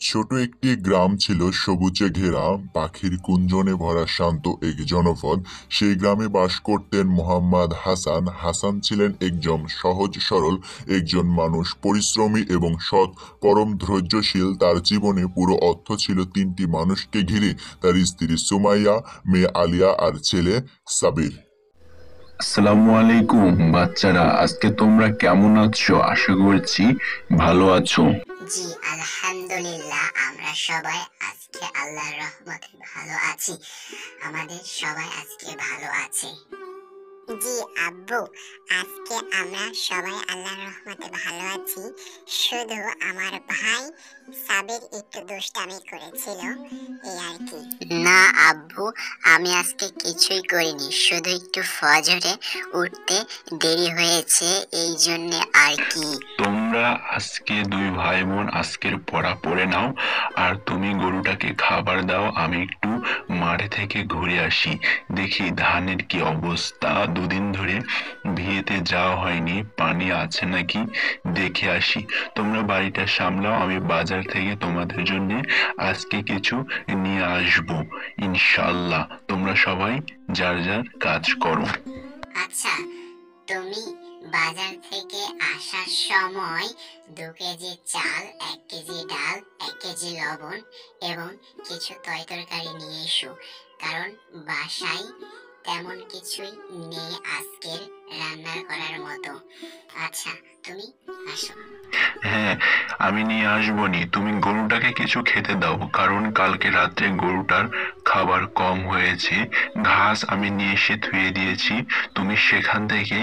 ছোট একটি গ্রাম ছিল সবুজে ঘেরা, পাখির কুঞ্জনে ভরা শান্ত এক জনপদ। সেই গ্রামে বাস করতেন মোহাম্মদ হাসান। হাসান ছিলেন একজন সহজ সরল একজন মানুষ, পরিশ্রমী এবং সৎ, পরম ধৈর্যশীল। তার জীবনে পুরো অর্থ ছিল তিনটি মানুষকে ঘিরে: তার স্ত্রী সুমাইয়া, মেয়ে আলিয়া আর ছেলে সাবির। আসসালামু আলাইকুম বাচ্চারা, আজকে তোমরা কেমন আছো? আশা করছি ভালো আছো। জি আলহামদুলিল্লাহ, আমরা সবাই আজকে আল্লাহর রহমতে ভালো আছি। আমাদের সবাই আজকে ভালো আছে। জি আব্বু, আজকে আমরা সবাই আল্লাহর রহমতে ভালো আছি। শুধু আমার ভাই সাবির একটু দুষ্টামি করেছিল, এই আর কি। না আব্বু, আমি আজকে কিছুই করিনি, শুধু একটু ফজরে উঠতে দেরি হয়েছে, এই জন্যে আর কি। তোমরা আজকে দুই ভাই বোন আজকের পড়া পড়ে নাও, আর তুমি গরুটাকে খাবার দাও। আমি একটু মাঠে থেকে ঘুরে আসি, দেখি ধানের কি অবস্থা। দুদিন ধরে ভিয়েতে যাওয়া হয়নি, পানি আছে নাকি দেখে আসি। তোমরা বাড়িটা সামলাও, আমি বাজার থেকে তোমাদের জন্য আজকে কিছু নিয়ে আসবো ইনশাল্লাহ। তোমরা সবাই যার যার কাজ করো। আচ্ছা, তুমি বাজার থেকে আসার সময় 2 কেজি চাল, 1 কেজি ডাল, 1 কেজি লবণ এবং কিছু তরকারি নিয়ে এসো, কারণ বাসায় তেমন কিছুই নেই আজকের রান্না করার মতো। আচ্ছা, তুমি আসো। হ্যাঁ, আমি নিয়ে আসবো নি। তুমি গরুটাকে কিছু খেতে দাও, কারণ কালকে রাত্রে গরুটার খাবার কম হয়েছে। ঘাস আমি নিয়ে এসে ধুয়ে দিয়েছি, তুমি সেখান থেকে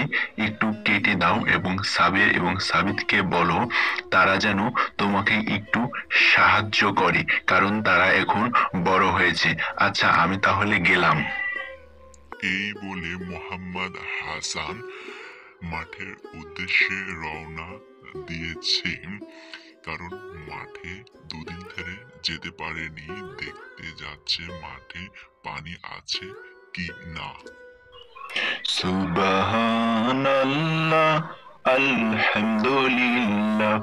একটু কেটে দাও এবং সাবির এবং সাবিতকে বলো তারা যেন তোমাকে একটু সাহায্য করে, কারণ তারা এখন বড় হয়েছে। আচ্ছা, আমি তাহলে গেলাম। এই বলে মোহাম্মদ হাসান মাঠের উদ্দেশ্যে রওনা দিয়েছে, কারণ মাঠে দুদিন ধরে যেতে পারেনি। দেখতে যাচ্ছে মাঠে পানি আছে কি না। সুবহানাল্লাহ, আলহামদুলিল্লাহ,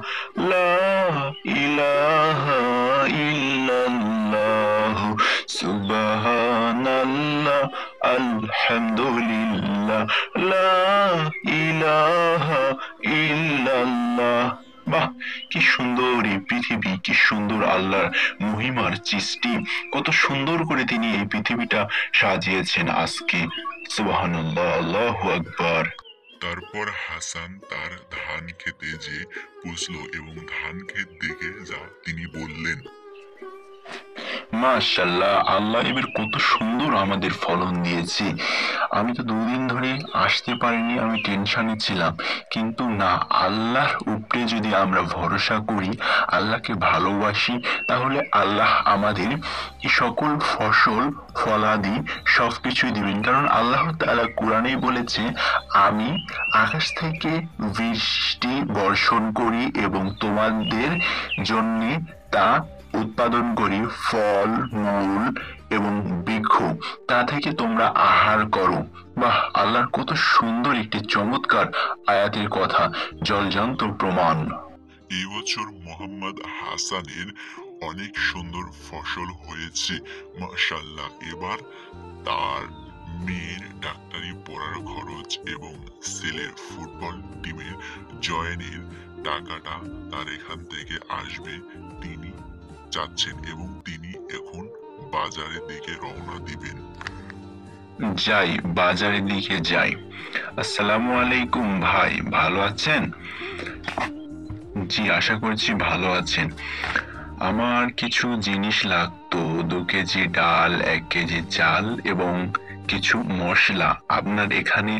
লা ইলাহা ইল্লাল্লাহ। সুবহানাল্লাহ, আলহামদুলিল্লাহ, লা ইলাহা ইল্লাল্লাহ। বাহ, কি সুন্দর এই পৃথিবী, কি সুন্দর আল্লাহর মহিমার সৃষ্টি। কত সুন্দর করে তিনি এই পৃথিবীটা সাজিয়েছেন আজকে। সুবহানাল্লাহ, আল্লাহু আকবার। তারপর হাসান তার ধান খেতে যে পুষলো এবং ধান ক্ষেত দেখে যা তিনি বললেন, মাশাআল্লাহ, আল্লাহ এবার কত সুন্দর আমাদের ফলন দিয়েছে। আমি তো দুদিন ধরে আসতে পারিনি, আমি টেনশনে ছিলাম। কিন্তু না, আল্লাহর উপরে যদি আমরা ভরসা করি, আল্লাহকে ভালোবাসি, তাহলে আল্লাহ আমাদের এই সকল ফসল ফলাদি সবকিছুই দিবেন। কারণ আল্লাহ তাআলা কোরআনেই বলেছে, আমি আকাশ থেকে বৃষ্টি বর্ষণ করি এবং তোমাদের জন্য তা উৎপাদন করি, ফল মূল এবং বৃক্ষ, তা থেকে তোমরা আহার করো। বাহ, আল্লাহর কত সুন্দর একটি চমৎকার আয়াতের কথা, জলজান্ত প্রমাণ। এই বছর মোহাম্মদ হাসানের অনেক সুন্দর ফসল হয়েছে, মাশাআল্লাহ। এবার তার মেয়ের ডাক্তারি পড়ার খরচ এবং ছেলের ফুটবল টিমের জয়েনের টাকাটা তার এখান থেকে আসবে তিনি চাচ্ছেন, এবং তিনি এখন বাজারের দিকে রওনা দিবেন। যাই, বাজারের দিকে যাই। আসসালামু আলাইকুম ভাই, ভালো আছেন? জি, আশা করছি ভালো আছেন। আমার কিছু জিনিস লাগতো, 2 কেজি ডাল, 1 কেজি চাল এবং কিছু মশলা। আপনার এখানে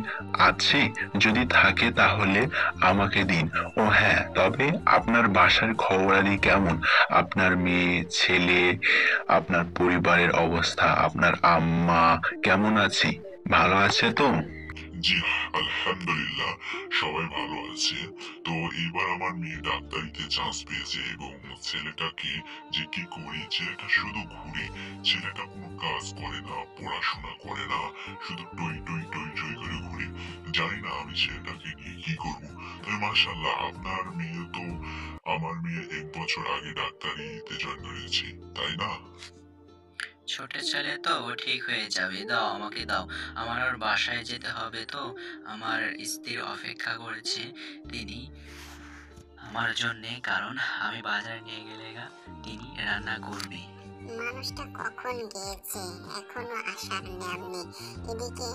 আছে? যদি থাকে তাহলে আমাকে দিন। ও হ্যাঁ, তবে আপনার বাসার খবরাদি কেমন? আপনার মেয়ে ছেলে, আপনার পরিবারের অবস্থা, আপনার আম্মা কেমন আছে? ভালো আছে তো? জি আলহামদুলিল্লাহ, সবাই ভালো আছে। তো এবার আমার মেয়ে ডাক্তারিতে চান্স পেয়েছে এবং ছেলেটাকে যে কি করি, ছেলেটা শুধু ঘুরে, ছেলেটা কোনো কাজ করে না, পড়াশোনা করে না, শুধু টই টই টই টই করে ঘুরে। জানি না আমি ছেলেটাকে নিয়ে কি করব। তবে মাশাআল্লাহ, আপনার মেয়ে তো আমার মেয়ে 1 বছর আগে ডাক্তারিতে জয়েন করেছি, তাই না? ছোট ছেলে তো, ও ঠিক হয়ে যাবে। দাও, আমাকে দাও। আমার আর বাসায় যেতে হবে তো। আমার স্ত্রী অপেক্ষা করেছে, তিনি আমার জন্যে, কারণ আমি বাজারে নিয়ে গেলে তিনি রান্না করবে। মানুষটা কখন গিয়েছে, এখনো আসার নাম নেই। এদিকে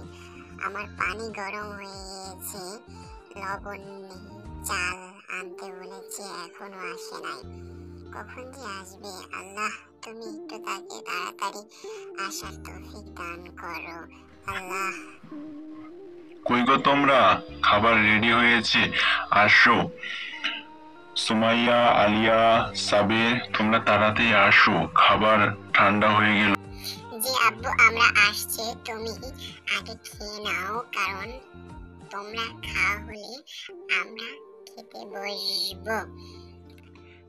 আমার পানি গরম হয়ে গিয়েছে, লবণ নেই, চাল আনতে বলেছি, এখনো আসে নাই। কখন যে আসবে? আল্লাহ, তুমি একটু তাকে তাড়াতাড়ি আসার তৌফিক দান করো আল্লাহ। কই গো তোমরা, খাবার রেডি হয়েছে, আসো। সুমাইয়া, আলিয়া, সাবির, তোমরা তাড়াতাড়ি আসো, খাবার ঠান্ডা হয়ে গেল। জি আব্বু, আমরা আসছি, তুমি আগে খেয়ে নাও, কারণ তোমরা খাওয়া হলে আমরা খেতে বসবো।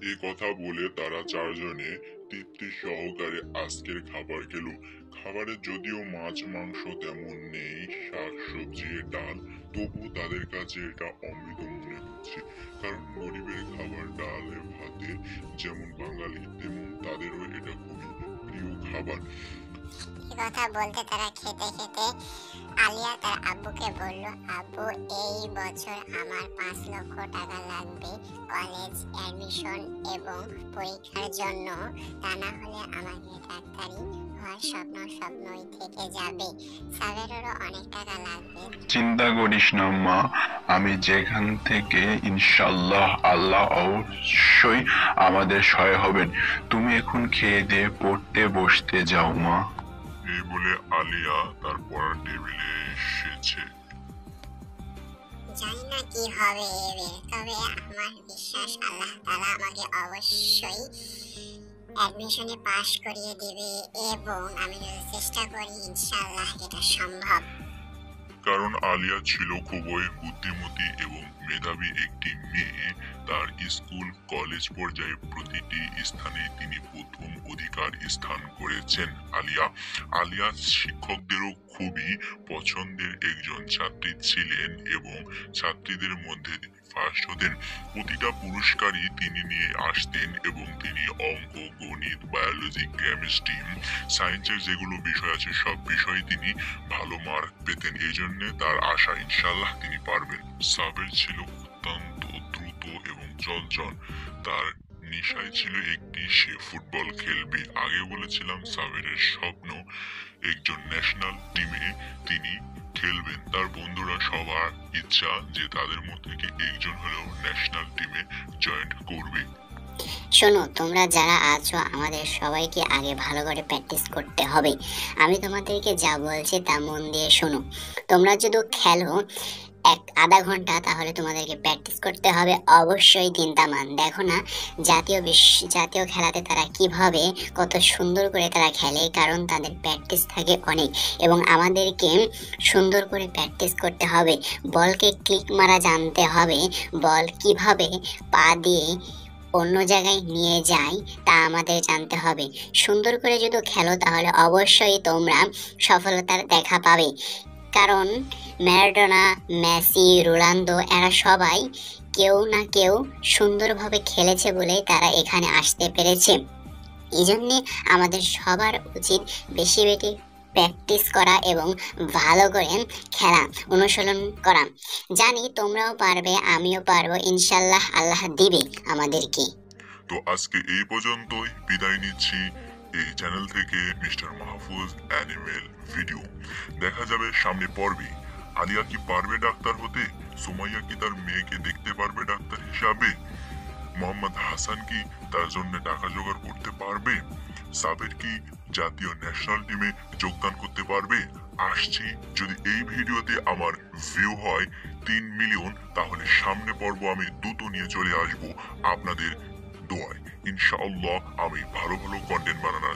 এই কথা বলে তারা চারজনে তৃপ্তি সহকারে আজকের খাবার খেলো। খাবারে যদিও মাছ মাংস তেমন নেই, শাক সবজি ডাল, তবু তাদের কাছে এটা অমৃত মনে হচ্ছে। কারণ গরিবের খাবার ডালে ভাতে যেমন বাঙালি, তেমন তাদেরও এটা খুবই প্রিয় খাবার। এই কথা বলতে তারা খেতে খেতে আলিয়া তার আব্বুকে বলল, আব্বু, এই বছর আমার 5 লক্ষ টাকা লাগবে কলেজ অ্যাডমিশন এবং পরীক্ষার জন্য। তা না হলে আমাকে ডাক্তারি হওয়ার স্বপ্ন স্বপ্নই থেকে যাবে। সাবেরেরও অনেক টাকা লাগবে। চিন্তা করিস না মা, আমি যেখান থেকে ইনশাল্লাহ আল্লাহ অবশ্যই আমাদের সহায় হবেন। তুমি এখন খেয়ে দিয়ে পড়তে বসতে যাও মা। এই বলে আলিয়া তার পড়ার টেবিলে এসেছে। জানি না কি হবে এবার, তবে আমার বিশ্বাস আল্লাহ তাআলা আমাকে অবশ্যই অ্যাডমিশনে পাশ করিয়ে দিবে, এবং আমি যদি চেষ্টা করি ইনশাআল্লাহ এটা সম্ভব। কারণ আলিয়া ছিল খুবই বুদ্ধিমতী এবং মেধাবী একটি মেয়ে। তার স্কুল কলেজ পর্যায়ে প্রতিটি স্থানে তিনি প্রথম অধিকার স্থান করেছেন। আলিয়া শিক্ষকদেরও খুবই পছন্দের একজন ছাত্রী ছিলেন এবং ছাত্রীদের মধ্যে তিনি ফার্স্ট হতেন। প্রতিটা পুরস্কারই তিনি নিয়ে আসতেন এবং তিনি অঙ্ক, গণিত, বায়োলজি, কেমিস্ট্রি, সায়েন্সের যেগুলো বিষয় আছে সব বিষয়ে তিনি ভালো মার্ক পেতেন। এই জন্য তার আশা ইনশাল্লাহ তিনি পারবেন। সাবের ছিল অত্যন্ত দ্রুত এবং চঞ্চল। তার নেশায় ছিল একটি, সে ফুটবল খেলবে। আগে বলেছিলাম সাবেরের স্বপ্ন একজন ন্যাশনাল টিমে তিনি খেলবেন। তার বন্ধুরা সবার ইচ্ছা যে তাদের মধ্যে থেকে একজন হলেও ন্যাশনাল টিমে জয়েন করবে। শোনো, তোমরা যারা আছো আমাদের সবাইকে আগে ভালো করে প্র্যাকটিস করতে হবে। আমি তোমাদেরকে যা বলছি তা মন দিয়ে শোনো। তোমরা যদি খেলো আধা ঘন্টা, তাহলে তোমাদেরকে প্র্যাকটিস করতে হবে অবশ্যই 3 তামান। দেখো না জাতীয় খেলাতে তারা কিভাবে কত সুন্দর করে তারা খেলে, কারণ তাদের প্র্যাকটিস থাকে অনেক, এবং আমাদেরকে সুন্দর করে প্র্যাকটিস করতে হবে। বলকে ক্লিক মারা জানতে হবে, বল কিভাবে পা দিয়ে অন্য জায়গায় নিয়ে যায় তা আমাদের জানতে হবে। সুন্দর করে যদি খেলো তাহলে অবশ্যই তোমরা সফলতার দেখা পাবে। কারণ ম্যারাডোনা, মেসি, রোনালদো এরা সবাই কেউ না কেউ সুন্দরভাবে খেলেছে বলেই তারা এখানে আসতে পেরেছে। এই জন্যে আমাদের সবার উচিত বেশি বেশি প্র্যাকটিস করা এবং ভালো করে খেলা অনুশীলন করা। জানি তোমরাও পারবে, আমিও পারবো, ইনশাল্লাহ আল্লাহ দিবে আমাদেরকে। তো আজকে এই পর্যন্তই, বিদায় নিচ্ছি এই চ্যানেল থেকে, মিস্টার মাহফুজ অ্যানিমেল ভিডিও। দেখা যাবে সামনে পর্বে। আলিয়া কি পারবে ডাক্তার হতে? সুমাইয়া কি তার মেয়েকে দেখতে পারবে ডাক্তার হিসাবে? মোহাম্মদ হাসান কি তার জন্য টাকা জোগাড় করতে পারবে? সাবের কি জাতীয় ন্যাশনাল টিমে যোগদান করতে পারবে? আসছি, যদি এই ভিডিওতে আমার ভিউ হয় 3 মিলিয়ন, তাহলে সামনে পর্ব আমি দ্রুত নিয়ে চলে আসব আপনাদের দোয়ায়। ইনশাআল্লাহ আমি ভালো ভালো কন্টেন্ট বানানোর